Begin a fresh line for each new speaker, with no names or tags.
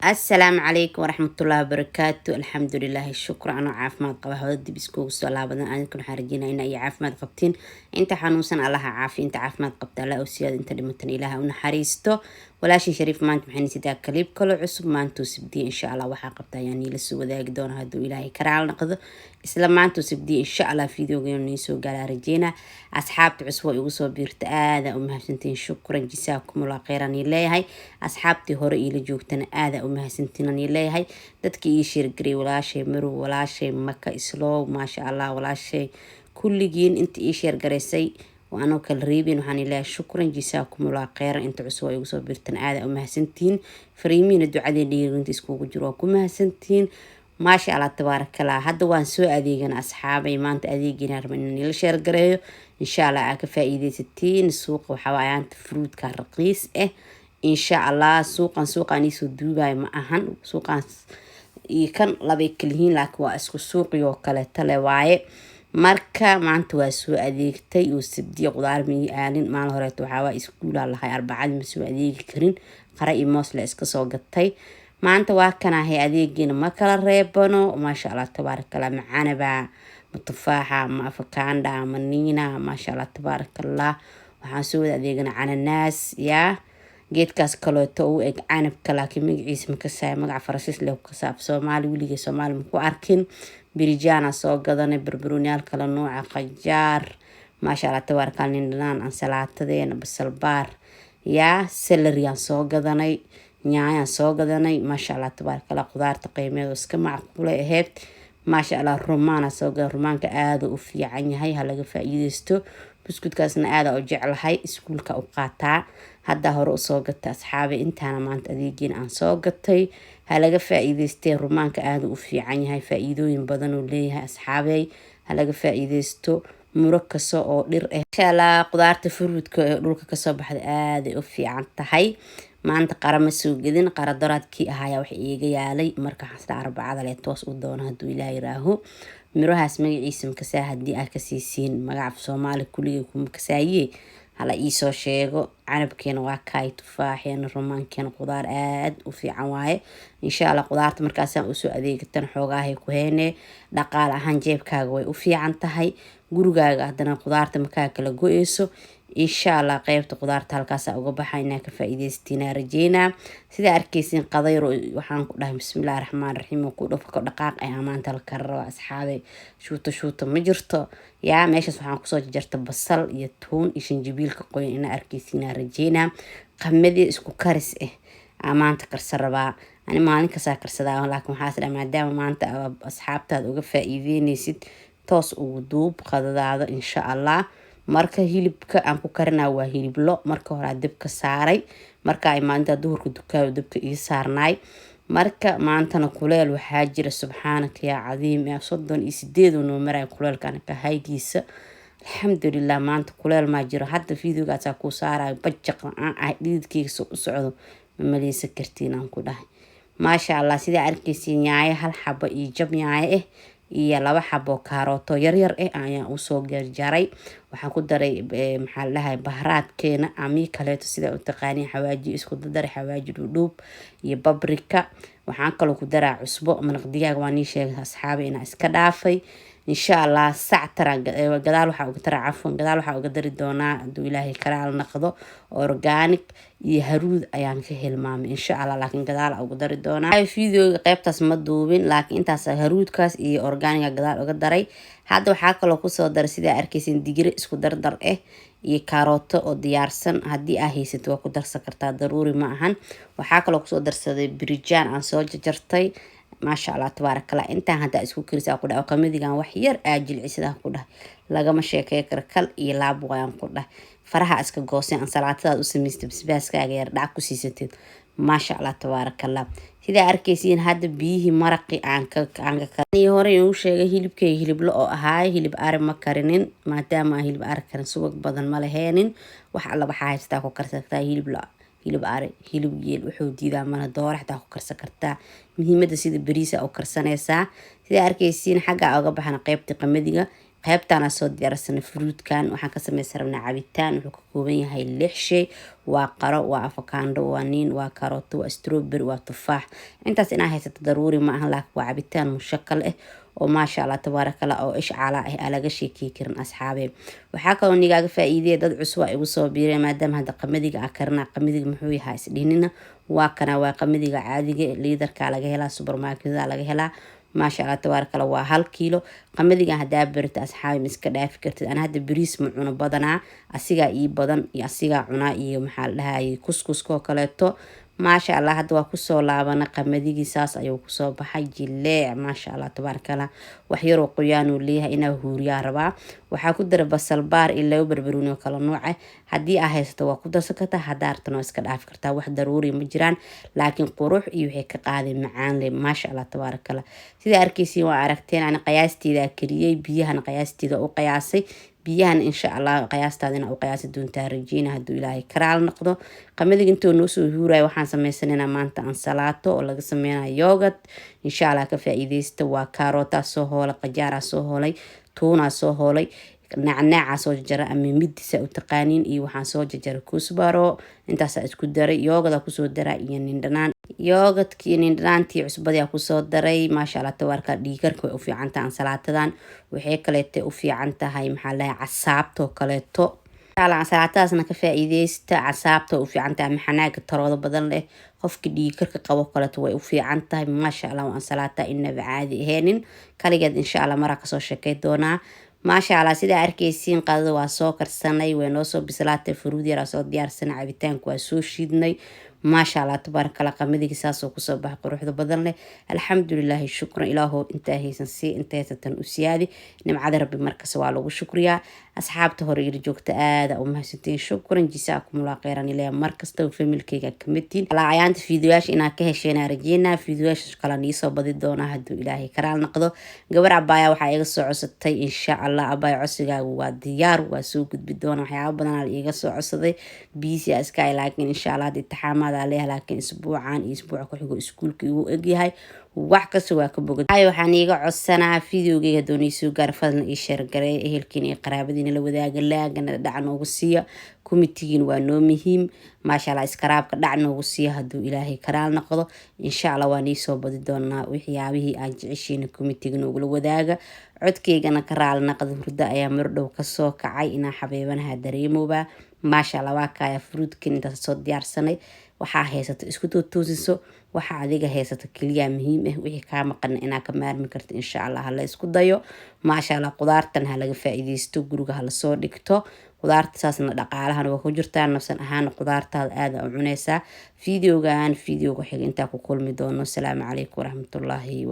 السلام عليكم ورحمة الله وبركاته. الحمد لله الشكر أنا عافماد قبها ودي بسكوك سؤال بدن أنا كن حرجينا إن أي عافماد قبتين أنت حنوسن الله عافي أنت عافماد قبت لا أسياد أنت اللي متن إلها ونحريستو ولا شيء شريف ما أنت محني سيدا كليب كل عصب ما أنتو سبدي إن شاء الله وحا قبتا يعني لسه ذاك دون هدو إلهي كرال نقض إسلام ما أنتو سبدي إن شاء الله فيديو جيم نيسو قال رجينا أصحاب تعسوا يوصوا بيرتآذا ومهسنتين شكرا جزاكم الله خيرا إلهي أصحابتي هوري إلى جوجتنا آذا ومهسنتين إلهي dadkii ii sheergaray walaashay marow walaashay maka islow maasha allah walaashay kulligiin inta ii sheergaraysay waanoo kala reebin waxaan ilaahay shukran jisaakumullah khayran inta cusub ay ugu soo birtan aada u mahadsantihiin fariimiina ducadeen dhiirinta iskugu jiro waa ku mahadsantihiin maasha allah tabaarakallah hadda waan soo adeegana asxaabay maanta adeegina rabaa inaan ila sheergareeyo insha allah aa ka faa'iidaysatiin suuqa waxaa waayaanta fruitka raqiis ah insha allah suuqan isoo duubay ma ahan suuqan kan labay kalihiin laakiin waa isku suuqiyo kale tale waaye marka maanta waa soo adeegtay oo sabdiyo qudaar mii aalin maalin horeeto waxaa waa iskuula lahay arbacad ma soo adeegi karin qara iyo moos la iska soo gatay maanta waa kanahay adeegina ma kala reebano maasha allah tabaarakallah macaanaba tufaaxa ma afakaanda ma niina maasha allah tabaarakallah waxaan soo wada adeegana cananaas yaa geedkaas kaleeto u eg canabka laakiin magaciisa ma kasaay magaca faransiis leh ka saab Soomaali wiliga Soomaali ma ku arkin birijana soo gadanay barbarooniyaal kala nooca qajaar maasha Allah tabaaraka lindaan ansalaatadeena basal baar yaa celery aan soo gadanay nyaaya soo gadanay maasha Allah tabaaraka la qudaarta qiimeedo iska macquul ah ahayd maasha Allah rumaana soo gadan rumaanka aad u fiican yahay ha laga faa'iideysto buskudkaasna aad u jeclahay iskuulka u qaataa hadda hore u soo gatay asxaabe intaana maanta adeegin aan soo gatay ha laga faa'iideystay rumaanka aad u fiican yahay faa'iidooyin badan oo leeyahay asxaabey ha laga faa'iideysto muro kaso oo dhir ah insha Allah qudaarta fruitka ee dhulka ka soo baxda aad u fiican tahay maanta qarama soo gadin qaradaraadkii ahaaya wax iiga yaalay marka xasda arbacada le toos u doona haduu ilaahay raaho mirahaas magaciisa makasaa hadii aad ka siisiin magaca Soomaali kulliga kuma kasaaye hala iisoo sheego canabkeena waa kaay tufaaxeena rumaankeena qudaar aad u fiican waaye insha Allah qudaarta markaasaan u soo adeegatan xoogahay ku heene dhaqaale ahaan jeebkaaga way u fiican tahay gurigaaga hadana qudaarta markaa kala go'eyso insha Allah qaybta qudaarta halkaas uga baxayna ka faa'iideystina rajeyna sida arkeysin qadayro waxaan ku dhahay bismillaahir rahmaanir rahiim ku dhafka dhaqaaq ay amaanta la karro asxaabe shuuto ma jirto yaa meeshaas waxaan ku soo jarta basal iyo toon iyo shinjibiilka qoyan ina arkeysina rajeyna qamadi isku karis amaanta karsan rabaa ani maalin ka saa karsadaa laakiin waxaa sida maadaama maanta asxaabtaada uga faa'iideynaysid toos ugu duub qadadaada insha Allah marka hilibka aan ku karina waa hilib lo marka hore dabka saaray marka ay maanta duhurka dukaado dabka ii saarnay marka maantana kuleel waxaa jira subxaanaka yaa cadiim ee 38 noo maray kuleelkan ka haydiisa alxamdulillah maanta kuleel ma jiro hadda fiidiyoogaas ku saaray bajaq aan ah dhididkiisa u socdo maleysa kartiin aan ku dhahay maasha Allah sida arkeysiin yaay hal xabo iyo jab yaay iyo laba xabo karooto yar ayaan u soo jarjaray waxaan ku daray maxaa lahaay bahraadkeena ami kaleeto sida u taqaaniin xawaaji isku daray xawaaji dhudhub iyo paprika waxaan kaloo ku daraa cusbo maraqdiyaga waan ii sheegay asxaabe ina iska dhaafay insha Allah sactara gadaal waxa uga taraa cafwan gadaal waxa uga dari doonaa haduu ilaahay karaal naqdo organic iyo haruud ayaan ka helmaamay insha Allah laakiin gadaal uga dari doonaa fiidiyooga qaybtaas ma duubin laakiin intaas haruudkaas iyo organiga gadaal uga daray hadda waxa kaloo ku soo daray sida arkeysin digir isku dardar iyo karooto oo diyaarsan hadii aad haysato waa ku darsan kartaa daruuri ma ahan waxa kaloo ku soo darsaday birijaan aan soo jarjartay maasha Allah tabaarakallah intaan hada isku kirisa ku dhaw qamadigan wax yar jilcisada ku dhahay lagama sheekay kar kal iyo laab waan ku dhahay faraha iska goosay aan salaatada u sameystay basbaaskaaga yar dhac ku siisatid maasha Allah tabaarakallah sida arkeysiin hada biyihi maraqi aan ka hore uu sheegay hilibkay hilib lo oo ahaay hilib ari ma karinin maadaama hilib ari karin subag badan ma laheenin wax alla waxa haystaa ku karsataa hilib lo hilib ari hilib geel wuxuu diidaa mana dooraxda ku karsan kartaa muhiimada sida bariisa oo karsanaysa sida arkeysiin xagga uga baxana qaybta qamadiga qaybtaana soo diyaarsanay fruitkan waxaan ka samaysan rabnaa cabitaan wuxuu ka kooban yahay 6 shay waa qaro waa avocado waa niin waa karooto waa strawberry waa tufaax intaas inaa haysato daruuri ma aha laakiin waa cabitaan mushakal ah oo maasha Allah tabarakallah oo ishcaala ah laga sheekay karin asxaabe waxaa kaloo nigaaga faa'iideeyay dad cusub ay ugu soo biireen maadaama hadda qamadiga aan karnaa qamadiga muxuu yahay isdhinina waa kana waa qamadiga caadiga liidarka laga helaa supermarketka laga helaa ما شاء الله تبارك الله وهال كيلو قمدي قاعد دابرت أصحابي مسكدة فكرت أنا هذا بريس معنا بدنا أسيقا بدن أسيقا عنا محل هاي كسكس كوكالتو ما شاء الله هذا وكسو لابنا قمدي قصاص أيو كسو بحي جلاع ما شاء الله تبارك الله وحيرو قيانو ليها إنه هوريا ربا وحاكو درب السلبار إلا وبربروني وكلا نوعه هدي أهيستو وكودا سكتا هدارتنا واسكدة فكرتا واحد ضروري مجران لكن قروح إيو هيك قاعدة معان لي ما شاء الله تبارك الله سيدا أركيسي وعركتين أنا قياستي ذا كريي بيها أنا قياستي ذا وقياسي biyahan insha Allah qiyaastaadina oo qiyaasi doontaa rajeyna haduu Ilaahay karaal noqdo qamadiga intuu noo soo huuray waxaan sameysanaynaa maanta ansalaato oo laga sameeyo yogurt insha Allah ka faa'iideysta waa karoota soo hoolay qajaar soo hoolay tuuna soo hoolay nacnaaca soo jara ama midisa u taqaanin iyo waxaan soo jara kusbaro intaas isku daray yogada ku soo daray iyo nindhanaan yogurtkii nindhanaantii cusbada ku soo daray ma sha Allah tabarka dhiigarka u fiican tahay ansalaatadan waxay kaleete u fiican tahay maxaa la casaabto kaleeto ala ansalaataasna ka faa'iideysta casaabto u fiican tahay maxanaaga taroodo badan leh qofkii dhiigarka qabo kaleeto way u fiican tahay ma sha Allah ansalaata inaba caadi aheenin kaligeed insha Allah mara ka soo sheekay doonaa ما شاء الله سيدا أركيسين قادة واسوكر سنة ونوصو بسلاتة فرودي راسو ديار سنة عبيتان كواسو شيدني ما شاء الله تبارك الله قمدي قساسو كسوبح قروح دو بدن لي الحمد لله الشكر إلهو انتهي سنسي انتهي ستن أسيادي نمعاد ربي مركز والو شكريا أصحاب تهوري رجوك تآدة ومهسنتين شكرا جيساكم الله خيرا إليا مركز تو في ملكيكا كمتين على عيان فيديوهاش إنا كهشينا رجينا فيديوهاش شكالا نيسو بدي دونا هدو إلهي كرال نقضو قبر عبايا وحا إيغسو عصدتي إن شاء الله عبايا عصيقا وديار وسوقت بدونا وحيا بدنا إيغسو عصدي بيسي أسكاي لكن إن شاء الله دي تحامد عليها لكن أسبوعان أسبوع كحيقو إسكولكي وإجيهاي wax ka soo ka bogad ay waxaan iiga codsanaa fiidiyowgayga doonayso gaar fadlan ii share garay ehelkiin iyo qaraabadiina la wadaaga laagana dhac noogu siiya kumitigiin waa noo muhiim maasha Allah iskaraabka dhac noogu siiya haduu Ilaahay karaal noqdo insha Allah waan ii soo badi doonaa waxyaabihii aan jeceshiin kumitiga noogu la wadaaga codkeygana karaal noqdo hurda ayaa mar dhow ka soo kacay ina xabeebanaha dareemooba maasha Allah waa kaaya fruitkin inta soo diyaarsanay waxaa haysato isku toosiso waxa adiga haysato kaliya muhiim ah wixii ka maqan ina ka maarmi karto insha Allah la isku dayo maasha Allah qudaartan ha laga faa'iideysto guriga ha la soo dhigto qudaarta saasna dhaqaalahan waa ku jirtaa nafsan ahaan qudaartaada aad u cunaysa fiidiyowga xiga inta ku kulmi doono salaamu calaykum waraxmatullaahi